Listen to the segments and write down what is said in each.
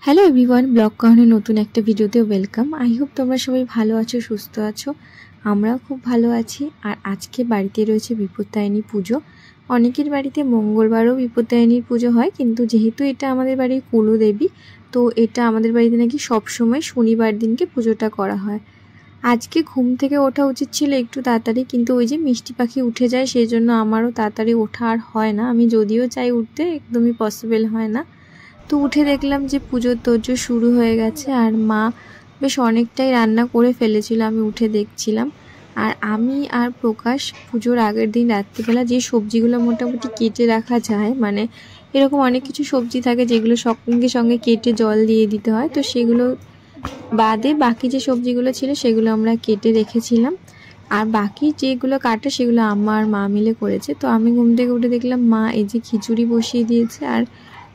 Hello everyone, blog কাহনের নতুন একটা ভিডিওতে ওয়েলকাম। আই হোপ তোমরা সবাই ভালো আছো, সুস্থ আছো। আমরাও খুব ভালো আছি। আর আজকে বাড়িতে রয়েছে বিপত্তারিণী পুজো। অনেকের বাড়িতে মঙ্গলবারও বিপত্তারিণীর পুজো হয়, কিন্তু যেহেতু এটা আমাদের বাড়ির কুলদেবী, তো এটা আমাদের বাড়িতে নাকি সবসময় শনিবার দিনকে পুজোটা করা হয়। আজকে ঘুম থেকে ওঠা উচিত ছিল একটু তাড়াতাড়ি, কিন্তু ওই যে মিষ্টি পাখি উঠে যায়, সেই জন্য আমারও তাড়াতাড়ি ওঠা আর হয় না। আমি যদিও চাই উঠতে, একদমই পসিবল হয় না। তো উঠে দেখলাম যে পুজোর তোড়জোড় শুরু হয়ে গেছে, আর মা বেশ অনেকটাই রান্না করে ফেলেছিল। আমি উঠে দেখছিলাম। আর আমি আর প্রকাশ পুজোর আগের দিন রাত্রিবেলা যে সবজিগুলো মোটামুটি কেটে রাখা যায়, মানে এরকম অনেক কিছু সবজি থাকে যেগুলো সঙ্গে সঙ্গে কেটে জল দিয়ে দিতে হয়, তো সেগুলো বাদে বাকি যে সবজিগুলো ছিল সেগুলো আমরা কেটে রেখেছিলাম। আর বাকি যেগুলো কাটা সেগুলো আমার মা মিলে করেছে। তো আমি ঘুম থেকে উঠে দেখলাম মা এই যে খিচুড়ি বসিয়ে দিয়েছে আর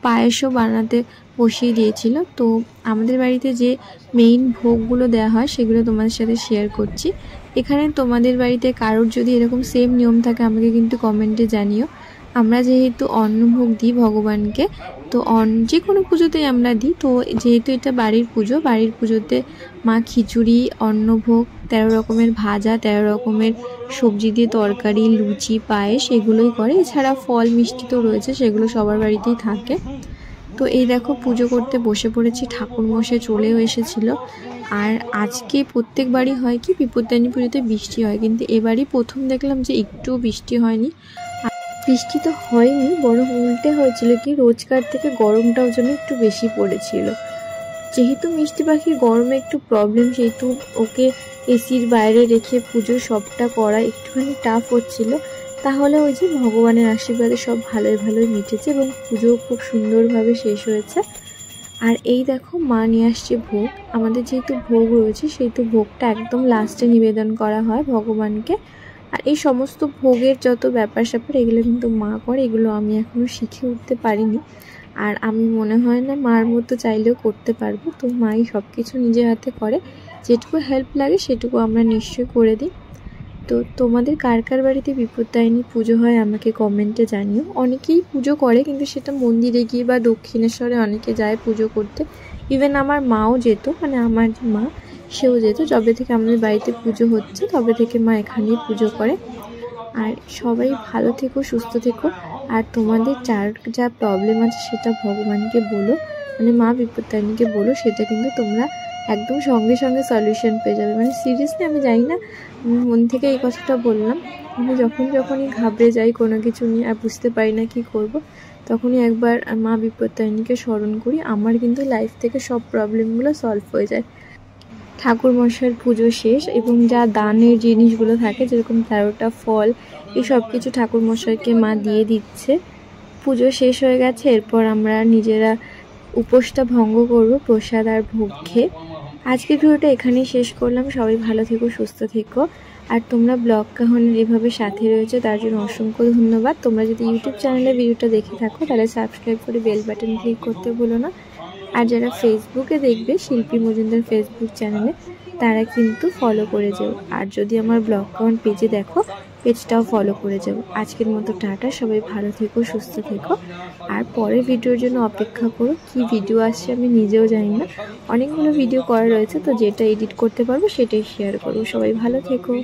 পায়েসও বানাতে বসিয়ে দিয়েছিল। তো আমাদের বাড়িতে যে মেইন ভোগগুলো দেওয়া হয় সেগুলো তোমাদের সাথে শেয়ার করছি। এখানে তোমাদের বাড়িতে কারোর যদি এরকম সেম নিয়ম থাকে আমাকে কিন্তু কমেন্টে জানিও। আমরা যেহেতু অন্নভোগ দিই ভগবানকে, তো যে কোনো পুজোতেই আমরা দিই। তো যেহেতু এটা বাড়ির পুজো, বাড়ির পুজোতে মা খিচুড়ি, অন্নভোগ, 13 রকমের ভাজা, 13 রকমের সবজি দিয়ে তরকারি, লুচি, পায়েস এগুলোই করে। এছাড়া ফল মিষ্টি তো রয়েছে, সেগুলো সবার বাড়িতেই থাকে। তো এই দেখো পুজো করতে বসে পড়েছি, ঠাকুরমশাই চলেও এসেছিল। আর আজকে প্রত্যেকবারই হয় কি বিপত্তারিণী পুজোতে বৃষ্টি হয়, কিন্তু এবারই প্রথম দেখলাম যে একটু বৃষ্টি হয়নি। বৃষ্টি তো হয়নি, বরং উল্টে হয়েছিল কি রোজকার থেকে গরমটাও যেন একটু বেশি পড়েছিল। যেহেতু মিষ্টি পাখির গরমে একটু প্রবলেম, সেহেতু ওকে এসির বাইরে রেখে পুজো সবটা করা একটুখানি টাফ হচ্ছিল। তাহলে ওই যে ভগবানের আশীর্বাদে সব ভালোই ভালোই মিটেছে এবং পুজোও খুব সুন্দরভাবে শেষ হয়েছে। আর এই দেখো মা নিয়ে আসছে ভোগ। আমাদের যেহেতু ভোগ রয়েছে সেহেতু ভোগটা একদম লাস্টে নিবেদন করা হয় ভগবানকে। আর এই সমস্ত ভোগের যত ব্যাপার স্যাপার এগুলো কিন্তু মা করে, এগুলো আমি এখনও শিখে উঠতে পারিনি। আর আমি মনে হয় না মার মতো চাইলেও করতে পারবো। তো মাই সব কিছু নিজের হাতে করে, যেটুকু হেল্প লাগে সেটুকু আমরা নিশ্চয়ই করে দিই। তো তোমাদের কার কার বাড়িতে বিপত্তারিণী পুজো হয় আমাকে কমেন্টে জানিও। অনেকেই পুজো করে, কিন্তু সেটা মন্দিরে গিয়ে বা দক্ষিণেশ্বরে অনেকে যায় পুজো করতে। ইভেন আমার মাও যেত, মানে আমার যে মা সেও যেত। যবে থেকে আমাদের বাড়িতে পুজো হচ্ছে তবে থেকে মা এখানেই পুজো করে। আর সবাই ভালো থেকো, সুস্থ থেকো। আর তোমাদের যার যা প্রবলেম আছে সেটা ভগবানকে বলো, মানে মা বিপত্তারিণীকে বলো, সেটা কিন্তু তোমরা একদম সঙ্গে সঙ্গে সলিউশন পেয়ে যাবে। মানে সিরিয়াসলি আমি জানি না, আমি মন থেকে এই কথাটা বললাম। আমি যখনই ঘাবড়ে যাই কোনো কিছু নিয়ে আর বুঝতে পারি না কি করব, তখনই একবার মা বিপত্তারিণীকে স্মরণ করি, আমার কিন্তু লাইফ থেকে সব প্রবলেমগুলো সলভ হয়ে যায়। ঠাকুরমশাইয়ের পুজো শেষ এবং যা দানের জিনিসগুলো থাকে, যেরকম 13টা ফল, এই সব কিছু ঠাকুরমশাইকে মা দিয়ে দিচ্ছে। পুজো শেষ হয়ে গেছে, এরপর আমরা নিজেরা উপোসটা ভঙ্গ করব প্রসাদ আর ভোগ খেয়ে। আজকের ভিডিওটা এখানেই শেষ করলাম। সবাই ভালো থেকো, সুস্থ থেকো। আর তোমরা ব্লগ কাহনের এভাবে সাথে রয়েছে তার জন্য অসংখ্য ধন্যবাদ। তোমরা যদি ইউটিউব চ্যানেলে ভিডিওটা দেখে থাকো তাহলে সাবস্ক্রাইব করে বেল বাটন ক্লিক করতে ভুলো না। আর যারা ফেসবুকে দেখবে শিল্পী মজুমদার ফেসবুক চ্যানেলে, তারা কিন্তু ফলো করে যাও। আর যদি আমার ব্লগ কাহন পেজে দেখো, পেজটাও ফলো করে যাও। আজকের মতো টাটা, সবাই ভালো থেকো, সুস্থ থেকো। আর পরের ভিডিওর জন্য অপেক্ষা করো। কি ভিডিও আসছে আমি নিজেও জানি না, অনেকগুলো ভিডিও করা রয়েছে, তো যেটা এডিট করতে পারবো সেটাই শেয়ার করবো। সবাই ভালো থেকো।